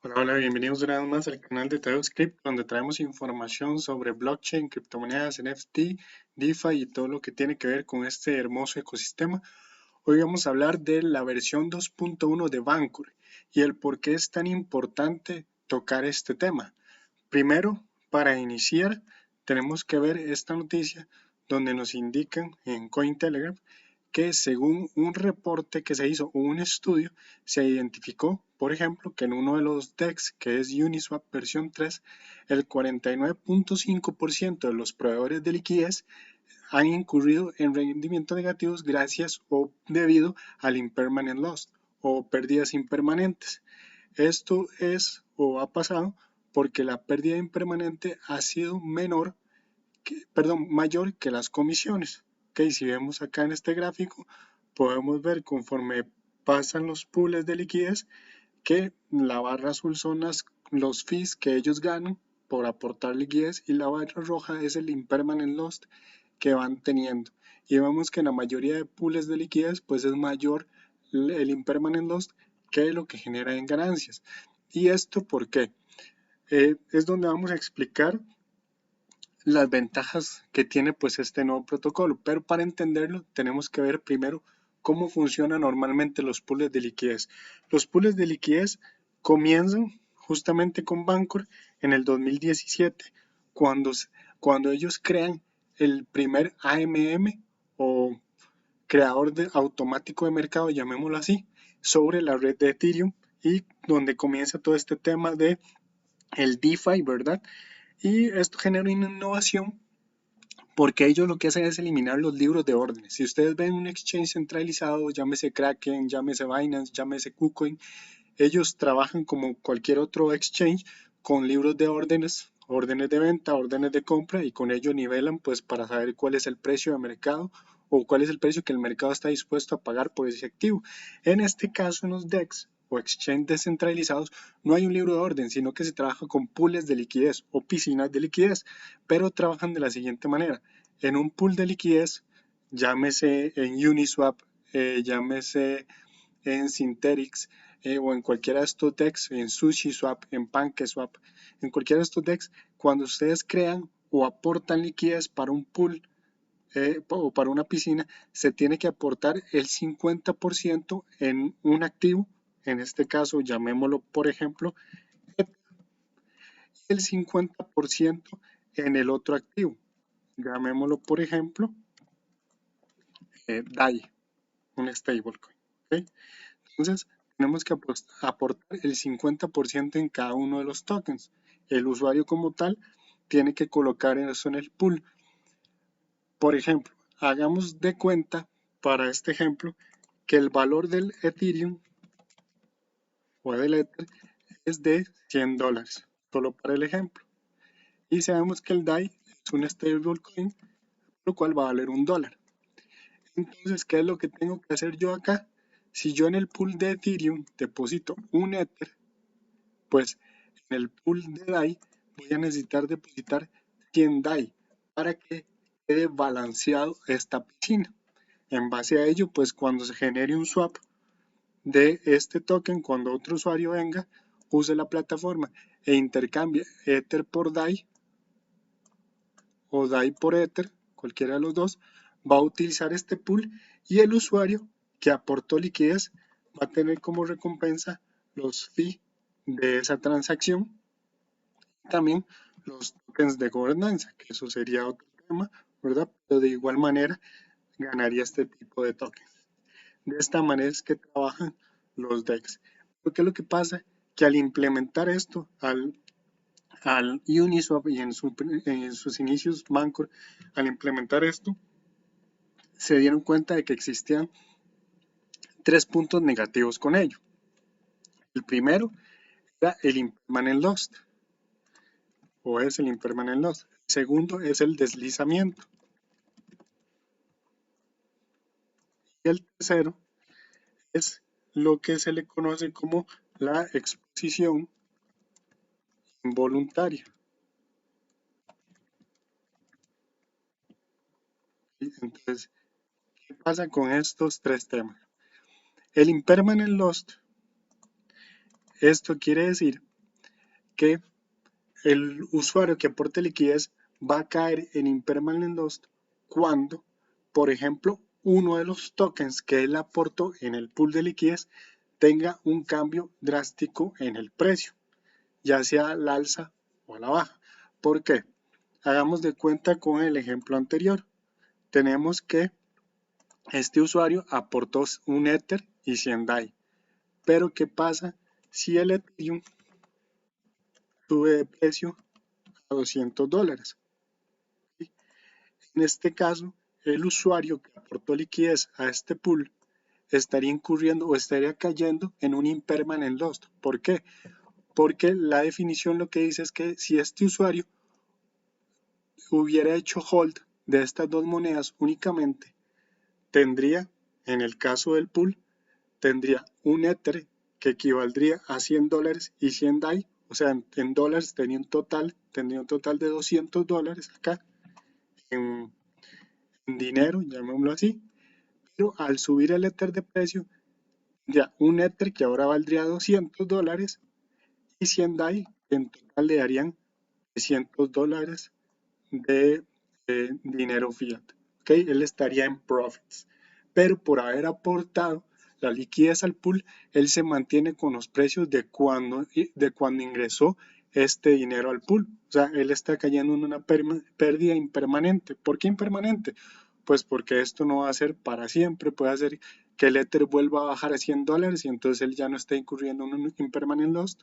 Hola, hola, bienvenidos una vez más al canal de TedoScript, donde traemos información sobre blockchain, criptomonedas, NFT, DeFi y todo lo que tiene que ver con este hermoso ecosistema. Hoy vamos a hablar de la versión 2.1 de Bancor y el por qué es tan importante tocar este tema. Primero, para iniciar, tenemos que ver esta noticia donde nos indican en Cointelegraph que según un reporte que se hizo, un estudio, se identificó, por ejemplo, que en uno de los DEX, que es Uniswap versión 3, el 49.5% de los proveedores de liquidez han incurrido en rendimientos negativos gracias o debido al impermanent loss o pérdidas impermanentes. Esto es o ha pasado porque la pérdida impermanente ha sido mayor que las comisiones. Okay, si vemos acá en este gráfico, podemos ver conforme pasan los pools de liquidez que la barra azul son los fees que ellos ganan por aportar liquidez y la barra roja es el impermanent loss que van teniendo. Y vemos que en la mayoría de pools de liquidez pues es mayor el impermanent loss que lo que genera en ganancias. ¿Y esto por qué? Es donde vamos a explicar las ventajas que tiene pues este nuevo protocolo, pero para entenderlo tenemos que ver primero cómo funcionan normalmente los pools de liquidez. Los pools de liquidez comienzan justamente con Bancor en el 2017, cuando, cuando ellos crean el primer AMM o creador automático de mercado, llamémoslo así, sobre la red de Ethereum y donde comienza todo este tema de el DeFi, ¿verdad? Y esto genera una innovación porque ellos lo que hacen es eliminar los libros de órdenes. Si ustedes ven un exchange centralizado, llámese Kraken, llámese Binance, llámese KuCoin, ellos trabajan como cualquier otro exchange con libros de órdenes, órdenes de venta, órdenes de compra y con ello nivelan pues para saber cuál es el precio de mercado o cuál es el precio que el mercado está dispuesto a pagar por ese activo. En este caso en los DEX o exchange descentralizados no hay un libro de orden, sino que se trabaja con pools de liquidez o piscinas de liquidez, pero trabajan de la siguiente manera. En un pool de liquidez, llámese en Uniswap, llámese en Synthetix o en cualquiera de estos DEX, en SushiSwap, en PancakeSwap, en cualquiera de estos DEX, cuando ustedes crean o aportan liquidez para un pool o para una piscina, se tiene que aportar el 50% en un activo, en este caso llamémoslo por ejemplo, el 50% en el otro activo, llamémoslo por ejemplo, DAI, un stablecoin. ¿Okay? Entonces, tenemos que aportar el 50% en cada uno de los tokens. El usuario como tal tiene que colocar eso en el pool. Por ejemplo, hagamos de cuenta para este ejemplo que el valor del Ethereum o del Ether es de $100, solo para el ejemplo. Y sabemos que el DAI es un stablecoin, lo cual va a valer $1. Entonces, ¿qué es lo que tengo que hacer yo acá? Si yo en el pool de Ethereum deposito un Ether, pues en el pool de DAI voy a necesitar depositar 100 DAI para que quede balanceado esta piscina. En base a ello, pues cuando se genere un swap de este token, cuando otro usuario venga, use la plataforma e intercambie Ether por DAI o DAI por Ether, cualquiera de los dos, va a utilizar este pool y el usuario que aportó liquidez va a tener como recompensa los fees de esa transacción, también los tokens de gobernanza, que eso sería otro tema, ¿verdad? Pero de igual manera ganaría este tipo de tokens. De esta manera es que trabajan los DEX. ¿Qué es lo que pasa? Que al implementar esto, al Uniswap y en sus inicios Bancor, al implementar esto, se dieron cuenta de que existían tres puntos negativos con ello. El primero era el impermanent loss, o es el impermanent loss. El segundo es el deslizamiento. Y el tercero es lo que se le conoce como la exposición involuntaria. Entonces, ¿qué pasa con estos tres temas? El impermanent loss, esto quiere decir que el usuario que aporte liquidez va a caer en impermanent loss cuando, por ejemplo, uno de los tokens que él aportó en el pool de liquidez tenga un cambio drástico en el precio, ya sea al alza o a la baja. ¿Por qué? Hagamos de cuenta con el ejemplo anterior. Tenemos que este usuario aportó un Ether y 100 DAI. Pero ¿qué pasa si el Ethereum sube de precio a $200? En este caso, el usuario que aportó liquidez a este pool estaría incurriendo o estaría cayendo en un impermanent loss. ¿Por qué? Porque la definición lo que dice es que si este usuario hubiera hecho hold de estas dos monedas únicamente, tendría, en el caso del pool, tendría un Ether que equivaldría a $100 y 100 DAI, o sea, en dólares tendría un total de $200 acá en dinero, llamémoslo así, pero al subir el Ether de precio, ya un Ether que ahora valdría $200 y 100 DAI, en total le darían $300 de dinero fiat. ¿Okay? Él estaría en profits, pero por haber aportado la liquidez al pool, él se mantiene con los precios de cuando ingresó este dinero al pool. O sea, él está cayendo en una pérdida impermanente. ¿Por qué impermanente? Pues porque esto no va a ser para siempre, puede hacer que el Ether vuelva a bajar a $100 y entonces él ya no está incurriendo en un impermanent loss.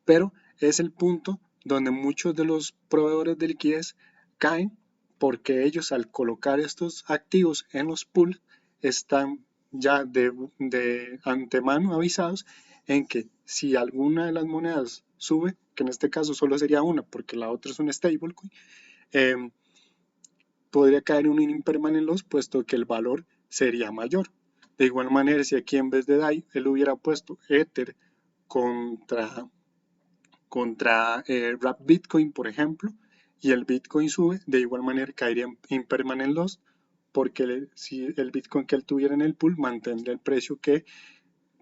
Pero es el punto donde muchos de los proveedores de liquidez caen porque ellos al colocar estos activos en los pools están ya de antemano avisados en que si alguna de las monedas sube, que en este caso solo sería una porque la otra es un stablecoin, eh, podría caer en un impermanent loss puesto que el valor sería mayor. De igual manera, si aquí en vez de DAI él hubiera puesto Ether contra Wrap Bitcoin, por ejemplo, y el Bitcoin sube, de igual manera caería en impermanent loss, porque si el Bitcoin que él tuviera en el pool mantendría el precio que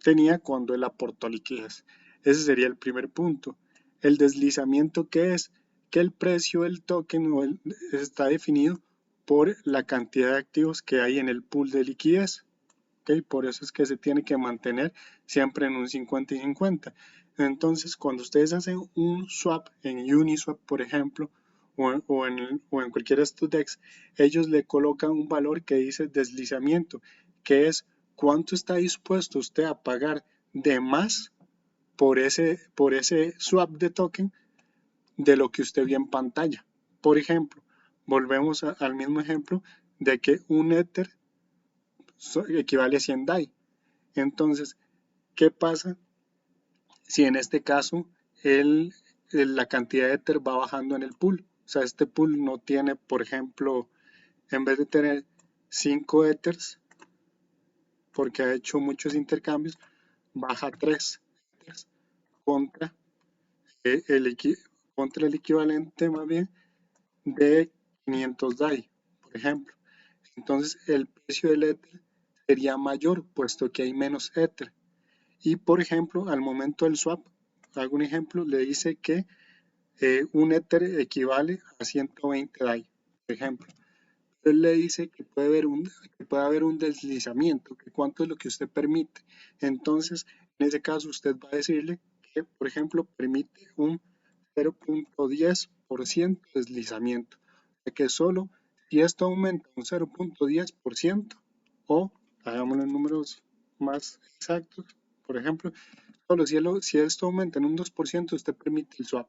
tenía cuando él aportó liquidez. Ese sería el primer punto. El deslizamiento, ¿qué es? Que el precio del token está definido por la cantidad de activos que hay en el pool de liquidez. ¿Okay? Por eso es que se tiene que mantener siempre en un 50 y 50. Entonces, cuando ustedes hacen un swap en Uniswap, por ejemplo, o en cualquiera de estos DEX, ellos le colocan un valor que dice deslizamiento, que es cuánto está dispuesto usted a pagar de más por ese swap de token de lo que usted vio en pantalla. Por ejemplo, volvemos al mismo ejemplo de que un Ether equivale a 100 DAI. Entonces, ¿qué pasa si en este caso la cantidad de Ether va bajando en el pool? O sea, este pool no tiene, por ejemplo, en vez de tener 5 Ethers, porque ha hecho muchos intercambios, baja 3 Ethers contra, contra el equivalente más bien de 500 DAI, por ejemplo. Entonces, el precio del Ether sería mayor, puesto que hay menos Ether. Y por ejemplo, al momento del swap, hago un ejemplo, le dice que un Ether equivale a 120 DAI, por ejemplo. Él le dice que puede haber un deslizamiento, que cuánto es lo que usted permite. Entonces, en ese caso, usted va a decirle que, por ejemplo, permite un 0.10% de deslizamiento. O sea que solo si esto aumenta un 0.10% o, hagámoslo en números más exactos, por ejemplo, solo si esto aumenta en un 2%, usted permite el swap.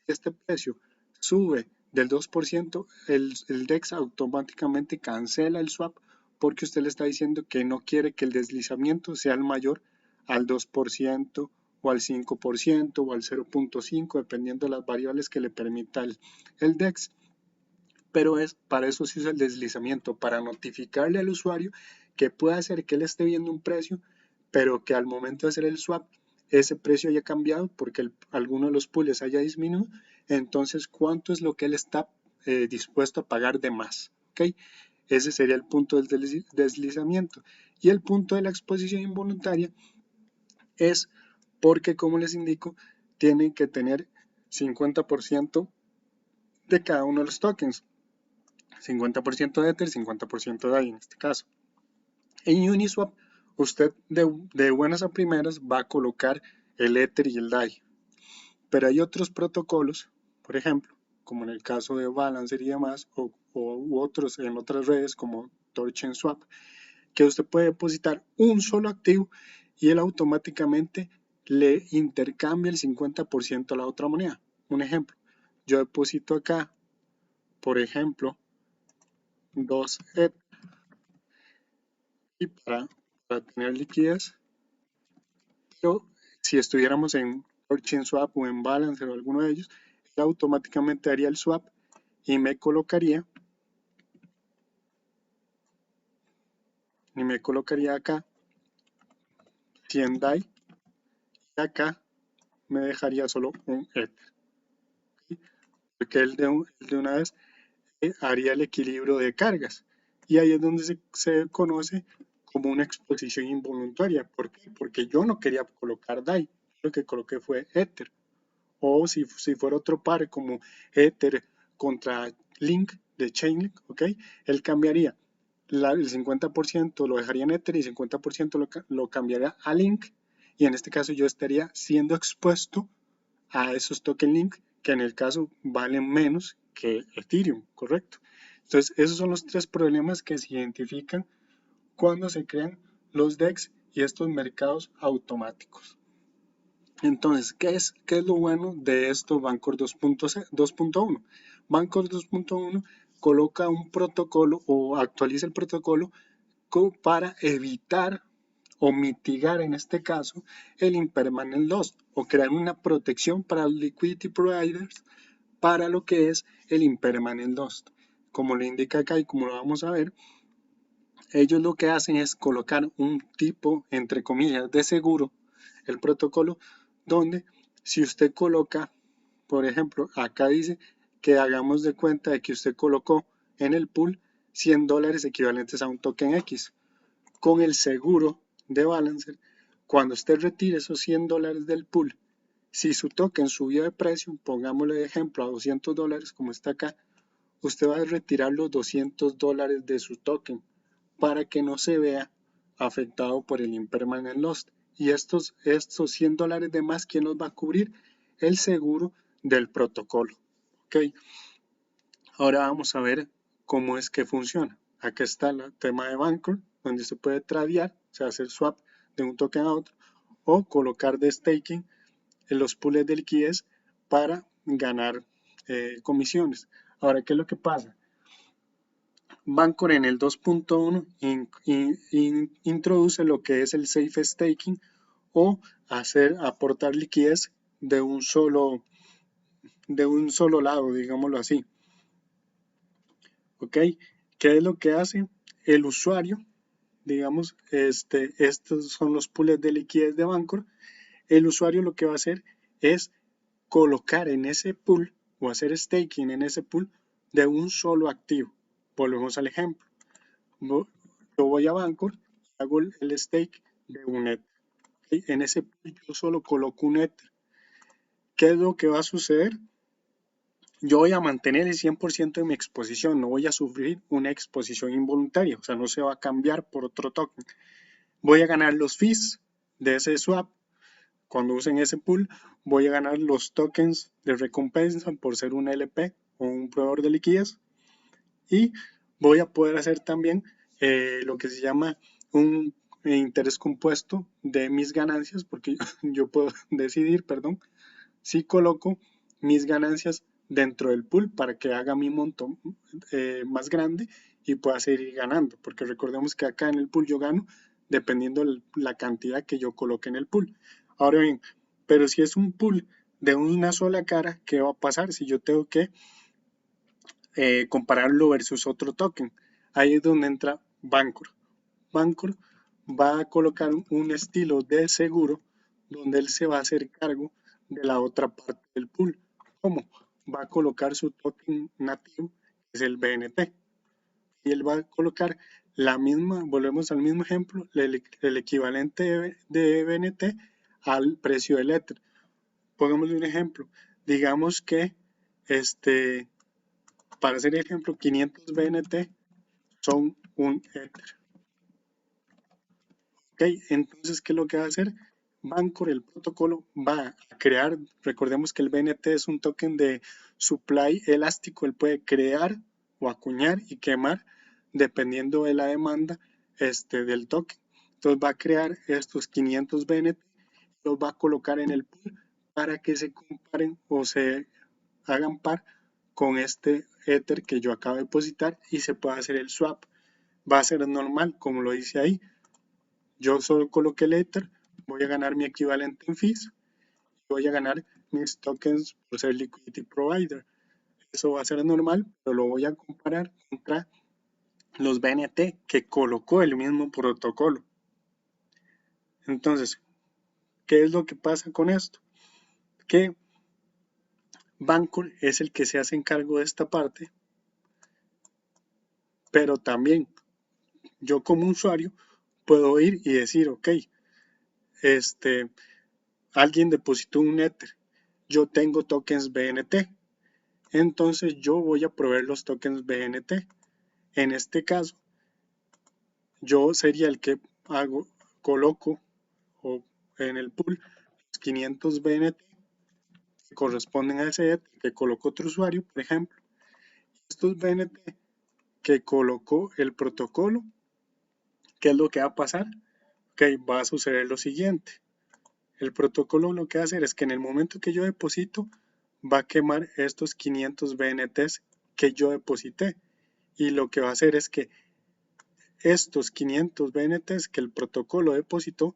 Si este precio sube del 2%, el DEX automáticamente cancela el swap porque usted le está diciendo que no quiere que el deslizamiento sea el mayor al 2% o al 5% o al 0.5%, dependiendo de las variables que le permita el DEX. Pero para eso se usa el deslizamiento, para notificarle al usuario que puede hacer que él esté viendo un precio, pero que al momento de hacer el swap ese precio haya cambiado porque alguno de los pools haya disminuido, entonces cuánto es lo que él está dispuesto a pagar de más. ¿Okay? Ese sería el punto del deslizamiento. Y el punto de la exposición involuntaria es porque, como les indico, tienen que tener 50% de cada uno de los tokens. 50% de Ether, 50% de DAI en este caso. En Uniswap, usted de buenas a primeras va a colocar el Ether y el DAI. Pero hay otros protocolos, por ejemplo, como en el caso de Balancer y demás, u otros en otras redes como TorchainSwap, que usted puede depositar un solo activo y él automáticamente le intercambia el 50% a la otra moneda. Un ejemplo, yo deposito acá, por ejemplo, 2 ETH y para tener liquidez, pero si estuviéramos en TorchainSwap o en Balancer o alguno de ellos, él automáticamente haría el swap y me colocaría acá 100 DAI y acá me dejaría solo un ETH, ¿sí? Porque él de una vez haría el equilibrio de cargas y ahí es donde se conoce como una exposición involuntaria. ¿Por qué? Porque yo no quería colocar DAI, lo que coloqué fue Ether. O si fuera otro par como Ether contra Link de Chainlink, ¿ok? Él cambiaría el 50% lo dejaría en Ether y el 50% lo cambiaría a Link, y en este caso yo estaría siendo expuesto a esos token Link que en el caso valen menos que Ethereum, ¿correcto? Entonces esos son los tres problemas que se identifican cuando se crean los DEX y estos mercados automáticos. Entonces, ¿qué es lo bueno de esto Bancor 2.1? Bancor 2.1 coloca un protocolo o actualiza el protocolo para evitar o mitigar en este caso el impermanent loss o crear una protección para los liquidity providers para lo que es el impermanent loss. Como lo indica acá y como lo vamos a ver, ellos lo que hacen es colocar un tipo, entre comillas, de seguro, el protocolo, donde si usted coloca, por ejemplo, acá dice que hagamos de cuenta de que usted colocó en el pool $100 equivalentes a un token X. Con el seguro de Balancer, cuando usted retire esos $100 del pool, si su token subió de precio, pongámosle de ejemplo a $200 como está acá, usted va a retirar los $200 de su token para que no se vea afectado por el impermanent loss. Y estos $100 de más, ¿quién los va a cubrir? El seguro del protocolo. ¿Ok? Ahora vamos a ver cómo es que funciona. Aquí está el tema de Bancor, donde se puede tradear, o sea, hacer swap de un token a otro, o colocar de staking en los pools de liquidez para ganar comisiones. Ahora, ¿qué es lo que pasa? Bancor en el 2.1 introduce lo que es el safe staking o aportar liquidez de un solo lado, digámoslo así. ¿Ok? ¿Qué es lo que hace el usuario? Digamos, estos son los pools de liquidez de Bancor. El usuario lo que va a hacer es colocar en ese pool o hacer staking en ese pool de un solo activo. Volvemos al ejemplo. Yo voy a Bancor y hago el stake de un Ether. ¿Okay? En ese pool yo solo coloco un Ether. ¿Qué es lo que va a suceder? Yo voy a mantener el 100% de mi exposición, no voy a sufrir una exposición involuntaria, o sea, no se va a cambiar por otro token. Voy a ganar los fees de ese swap. Cuando usen ese pool, voy a ganar los tokens de recompensa por ser un LP o un proveedor de liquidez. Y voy a poder hacer también lo que se llama un interés compuesto de mis ganancias, porque yo puedo decidir, perdón, si coloco mis ganancias dentro del pool para que haga mi monto más grande y pueda seguir ganando, porque recordemos que acá en el pool yo gano dependiendo de la cantidad que yo coloque en el pool. Ahora bien, pero si es un pool de una sola cara, ¿qué va a pasar si yo tengo que compararlo versus otro token? Ahí es donde entra Bancor. Bancor va a colocar un estilo de seguro donde él se va a hacer cargo de la otra parte del pool. ¿Cómo? Va a colocar su token nativo, que es el BNT. Y él va a colocar la misma, volvemos al mismo ejemplo, el equivalente de BNT al precio del Ether. pongámosle un ejemplo. Digamos que, para hacer el ejemplo, 500 BNT son un Ether. ¿Ok? Entonces, ¿qué es lo que va a hacer? Bancor, el protocolo, va a crear, recordemos que el BNT es un token de supply elástico, él puede crear o acuñar y quemar dependiendo de la demanda del token. Entonces va a crear estos 500 BNT, los va a colocar en el pool para que se comparen o se hagan par con este Ether que yo acabo de depositar y se pueda hacer el swap. Va a ser normal, como lo dice ahí. Yo solo coloqué el Ether, voy a ganar mi equivalente en fees, voy a ganar mis tokens por ser liquidity provider. Eso va a ser normal, pero lo voy a comparar contra los BNT que colocó el mismo protocolo. Entonces, ¿qué es lo que pasa con esto? Que Bancor es el que se hace encargo de esta parte, pero también yo como usuario puedo ir y decir, ok, alguien depositó un Ether, yo tengo tokens BNT, entonces yo voy a proveer los tokens BNT. En este caso, yo sería el que coloco en el pool los 500 BNT que corresponden a ese Ether que colocó otro usuario, por ejemplo. Estos BNT que colocó el protocolo, ¿qué es lo que va a pasar? Ok, va a suceder lo siguiente. El protocolo lo que va a hacer es que en el momento que yo deposito, va a quemar estos 500 BNTs que yo deposité. Y lo que va a hacer es que estos 500 BNTs que el protocolo depositó,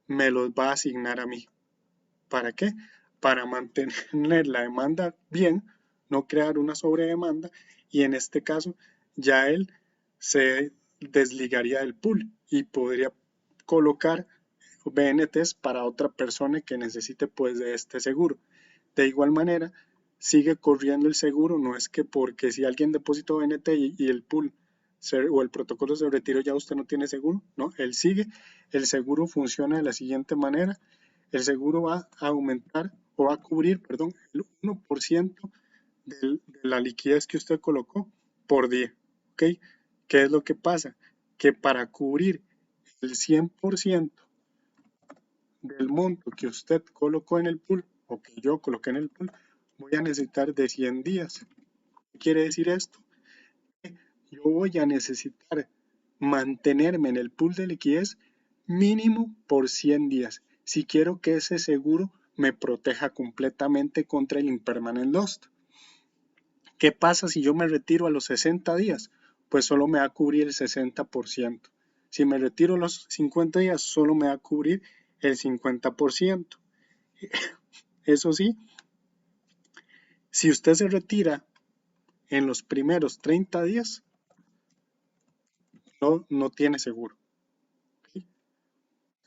me los va a asignar a mí. ¿Para qué? Para mantener la demanda bien, no crear una sobredemanda, y en este caso ya él se desligaría del pool y podría colocar BNTs para otra persona que necesite pues de este seguro. De igual manera, sigue corriendo el seguro, no es que porque si alguien depositó BNT y el pool o el protocolo se retiró ya usted no tiene seguro, no, él sigue, el seguro funciona de la siguiente manera, el seguro va a aumentar o va a cubrir, perdón, el 1% de la liquidez que usted colocó por día, ¿ok? ¿Qué es lo que pasa? Que para cubrir el 100% del monto que usted colocó en el pool o que yo coloqué en el pool, voy a necesitar de 100 días. ¿Qué quiere decir esto? Yo voy a necesitar mantenerme en el pool de liquidez mínimo por 100 días si quiero que ese seguro me proteja completamente contra el impermanent loss. ¿Qué pasa si yo me retiro a los 60 días? Pues solo me va a cubrir el 60%. Si me retiro a los 50 días, solo me va a cubrir el 50%. Eso sí, si usted se retira en los primeros 30 días, no tiene seguro. ¿Okay?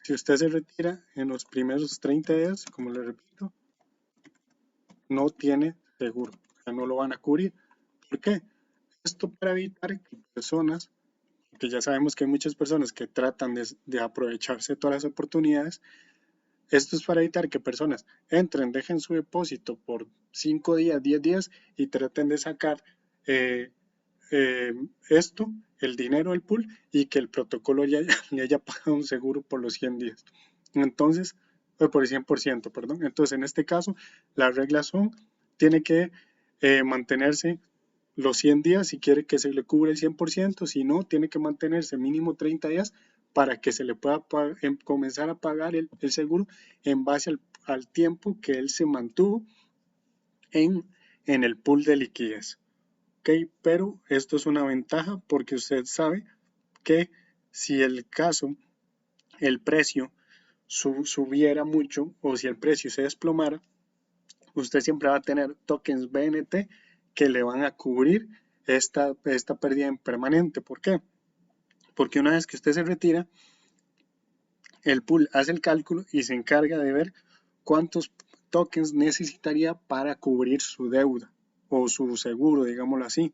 Si usted se retira en los primeros 30 días, como le repito, no tiene seguro. O sea, no lo van a cubrir. ¿Por qué? Esto para evitar que personas, que ya sabemos que hay muchas personas que tratan de aprovecharse de todas las oportunidades, esto es para evitar que personas entren, dejen su depósito por 5 días, 10 días y traten de sacar esto, el dinero del pool, y que el protocolo ya le haya pagado un seguro por los 100 días. Entonces, por el 100%, perdón. Entonces, en este caso, las reglas son, tiene que mantenerse los 100 días si quiere que se le cubra el 100%, si no, tiene que mantenerse mínimo 30 días para que se le pueda comenzar a pagar el seguro en base al tiempo que él se mantuvo en el pool de liquidez. ¿Ok? Pero esto es una ventaja porque usted sabe que si el caso, el precio subiera mucho o si el precio se desplomara, usted siempre va a tener tokens BNT que le van a cubrir esta pérdida permanente. ¿Por qué? Porque una vez que usted se retira, el pool hace el cálculo y se encarga de ver cuántos tokens necesitaría para cubrir su deuda o su seguro, digámoslo así.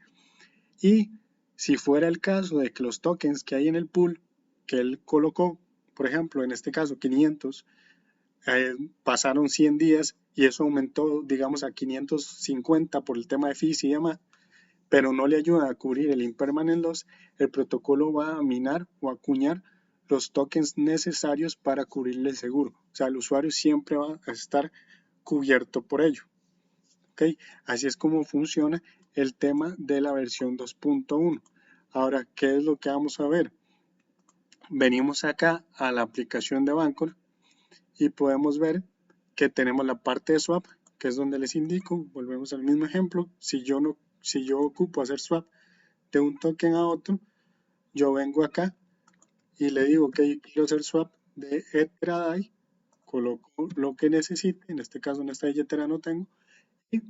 Y si fuera el caso de que los tokens que hay en el pool que él colocó, por ejemplo, en este caso 500, pasaron 100 días y eso aumentó, digamos, a 550 por el tema de fees y demás, pero no le ayuda a cubrir el impermanent loss, el protocolo va a minar o acuñar los tokens necesarios para cubrirle el seguro. O sea, el usuario siempre va a estar cubierto por ello. ¿Okay? Así es como funciona el tema de la versión 2.1. Ahora, ¿qué es lo que vamos a ver? Venimos acá a la aplicación de Bancor y podemos ver que tenemos la parte de swap, que es donde les indico, volvemos al mismo ejemplo, si yo ocupo hacer swap de un token a otro, yo vengo acá y le digo que quiero hacer swap de Ether a DAI, coloco lo que necesite, en este caso en esta billetera no tengo, y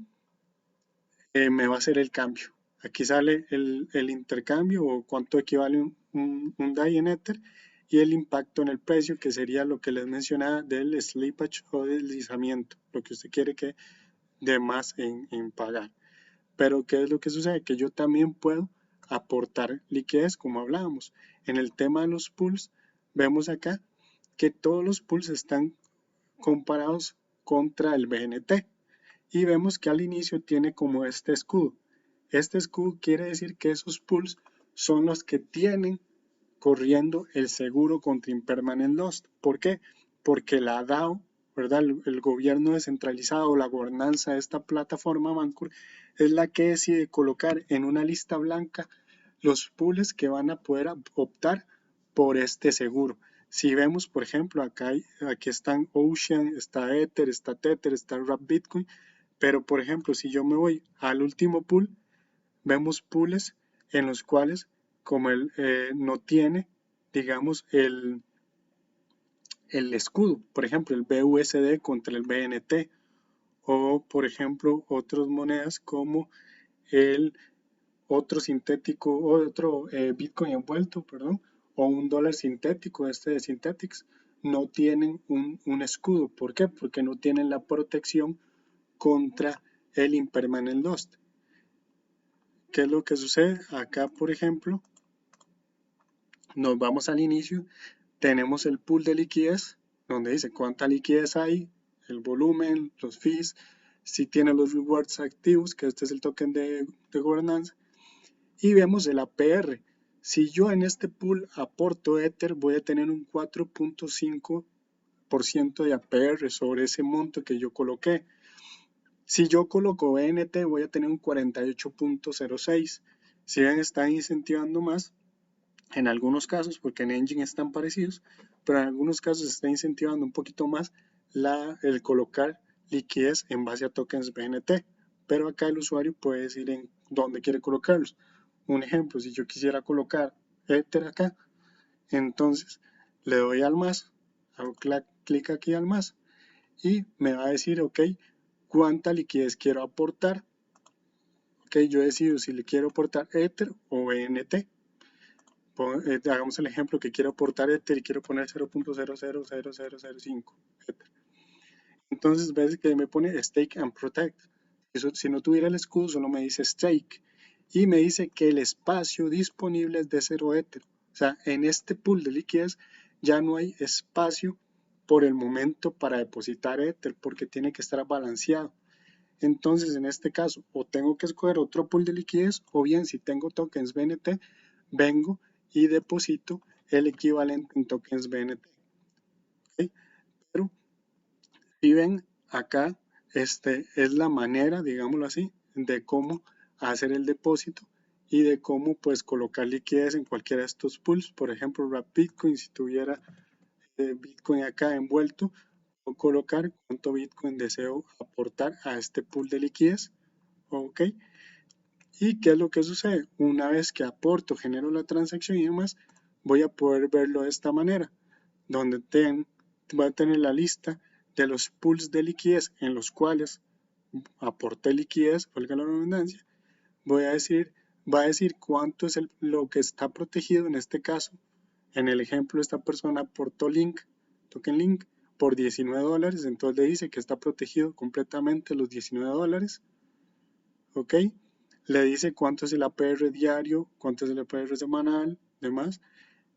me va a hacer el cambio. Aquí sale el intercambio o cuánto equivale un DAI en Ether y el impacto en el precio, que sería lo que les mencionaba del slippage o deslizamiento, lo que usted quiere que dé más en pagar. Pero ¿qué es lo que sucede? Que yo también puedo aportar liquidez, como hablábamos. En el tema de los pools, vemos acá que todos los pools están comparados contra el BNT y vemos que al inicio tiene como este escudo. Este escudo quiere decir que esos pools son los que tienen corriendo el seguro contra impermanent loss. ¿Por qué? Porque la DAO, ¿verdad? El gobierno descentralizado, la gobernanza de esta plataforma Bancor, es la que decide colocar en una lista blanca los pools que van a poder optar por este seguro. Si vemos, por ejemplo, aquí están Ocean, está Ether, está Tether, está Wrap Bitcoin, pero por ejemplo, si yo me voy al último pool, vemos pools en los cuales, como él no tiene, digamos, el escudo, por ejemplo, el BUSD contra el BNT, o por ejemplo, otras monedas como el otro sintético, otro Bitcoin envuelto, perdón, o un dólar sintético, este de Synthetix, no tienen un escudo. ¿Por qué? Porque no tienen la protección contra el impermanent loss. ¿Qué es lo que sucede? Acá, por ejemplo, nos vamos al inicio, tenemos el pool de liquidez, donde dice cuánta liquidez hay, el volumen, los fees, si tiene los rewards activos, que este es el token de gobernanza, y vemos el APR. Si yo en este pool aporto Ether, voy a tener un 4.5% de APR sobre ese monto que yo coloqué. Si yo coloco BNT, voy a tener un 48.06. Si ven, están incentivando más en algunos casos, porque en Engine están parecidos, pero en algunos casos está incentivando un poquito más el colocar liquidez en base a tokens BNT. Pero acá el usuario puede decir en dónde quiere colocarlos. Un ejemplo, si yo quisiera colocar Ether acá, entonces le doy al más, hago clic aquí al más y me va a decir, ok, cuánta liquidez quiero aportar. Ok, yo decido si le quiero aportar Ether o BNT. Hagamos el ejemplo que quiero aportar Ether y quiero poner 0.000005 Ether. Entonces ves que me pone Stake and Protect. Eso, si no tuviera el escudo, solo me dice Stake. Y me dice que el espacio disponible es de 0 Ether. O sea, en este pool de liquidez ya no hay espacio por el momento para depositar Ether porque tiene que estar balanceado. Entonces, en este caso, o tengo que escoger otro pool de liquidez, o bien si tengo tokens BNT, vengo y deposito el equivalente en tokens BNT. ¿Okay? Pero si ven acá, es la manera, digámoslo así, de cómo hacer el depósito y de cómo pues colocar liquidez en cualquiera de estos pools. Por ejemplo, Wrap Bitcoin, si tuviera Bitcoin acá envuelto, o colocar cuánto Bitcoin deseo aportar a este pool de liquidez. ¿Ok? ¿Y qué es lo que sucede? Una vez que aporto, genero la transacción y demás, voy a poder verlo de esta manera, donde voy a tener la lista de los pools de liquidez en los cuales aporté liquidez, valga la redundancia, va a decir cuánto es lo que está protegido en este caso. En el ejemplo, esta persona aportó token link, por $19, entonces le dice que está protegido completamente los $19, ¿ok? Le dice cuánto es el APR diario, cuánto es el APR semanal, demás.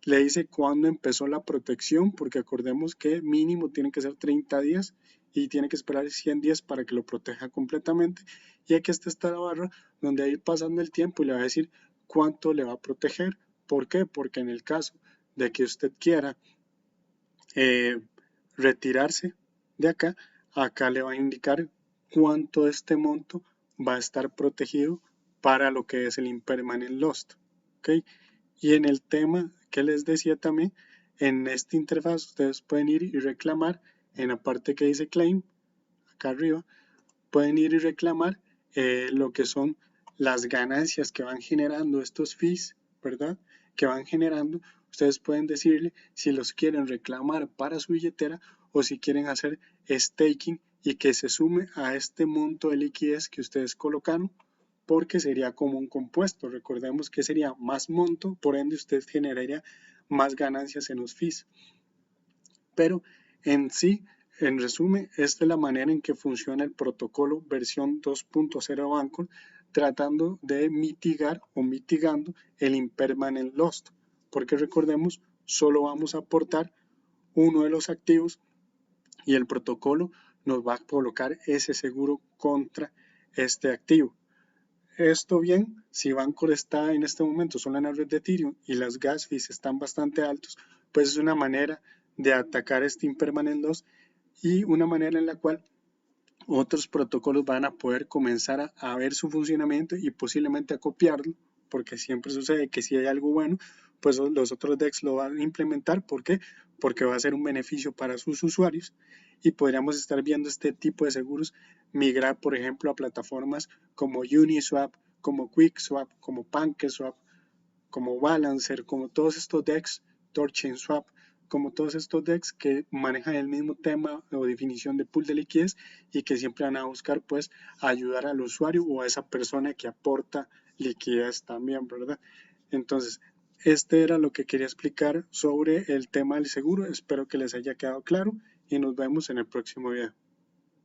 Le dice cuándo empezó la protección, porque acordemos que mínimo tiene que ser 30 días y tiene que esperar 100 días para que lo proteja completamente. Y aquí está la barra donde va a ir pasando el tiempo y le va a decir cuánto le va a proteger. ¿Por qué? Porque en el caso de que usted quiera retirarse de acá, acá le va a indicar cuánto este monto va a estar protegido para lo que es el impermanent lost. ¿Ok? Y en el tema que les decía también, en esta interfaz ustedes pueden ir y reclamar en la parte que dice claim, acá arriba, pueden ir y reclamar lo que son las ganancias que van generando estos fees, ¿verdad? Que van generando. Ustedes pueden decirle si los quieren reclamar para su billetera o si quieren hacer staking y que se sume a este monto de liquidez que ustedes colocaron, porque sería como un compuesto. Recordemos que sería más monto, por ende usted generaría más ganancias en los fees. Pero en sí, en resumen, esta es la manera en que funciona el protocolo versión 2.0 de Anchor, tratando de mitigar o mitigando el impermanent lost, porque recordemos, solo vamos a aportar uno de los activos y el protocolo nos va a colocar ese seguro contra este activo. Esto bien, si Bancor está en este momento solo en la red de Ethereum y las gas fees están bastante altos, pues es una manera de atacar este impermanent loss y una manera en la cual otros protocolos van a poder comenzar a ver su funcionamiento y posiblemente a copiarlo, porque siempre sucede que si hay algo bueno, pues los otros DEX lo van a implementar. ¿Por qué? Porque va a ser un beneficio para sus usuarios y podríamos estar viendo este tipo de seguros migrar, por ejemplo, a plataformas como Uniswap, como QuickSwap, como PancakeSwap, como Balancer, como todos estos DEX, TorChainSwap, como todos estos DEX que manejan el mismo tema o definición de pool de liquidez y que siempre van a buscar pues ayudar al usuario o a esa persona que aporta liquidez también, ¿verdad? Entonces, este era lo que quería explicar sobre el tema del seguro. Espero que les haya quedado claro y nos vemos en el próximo video.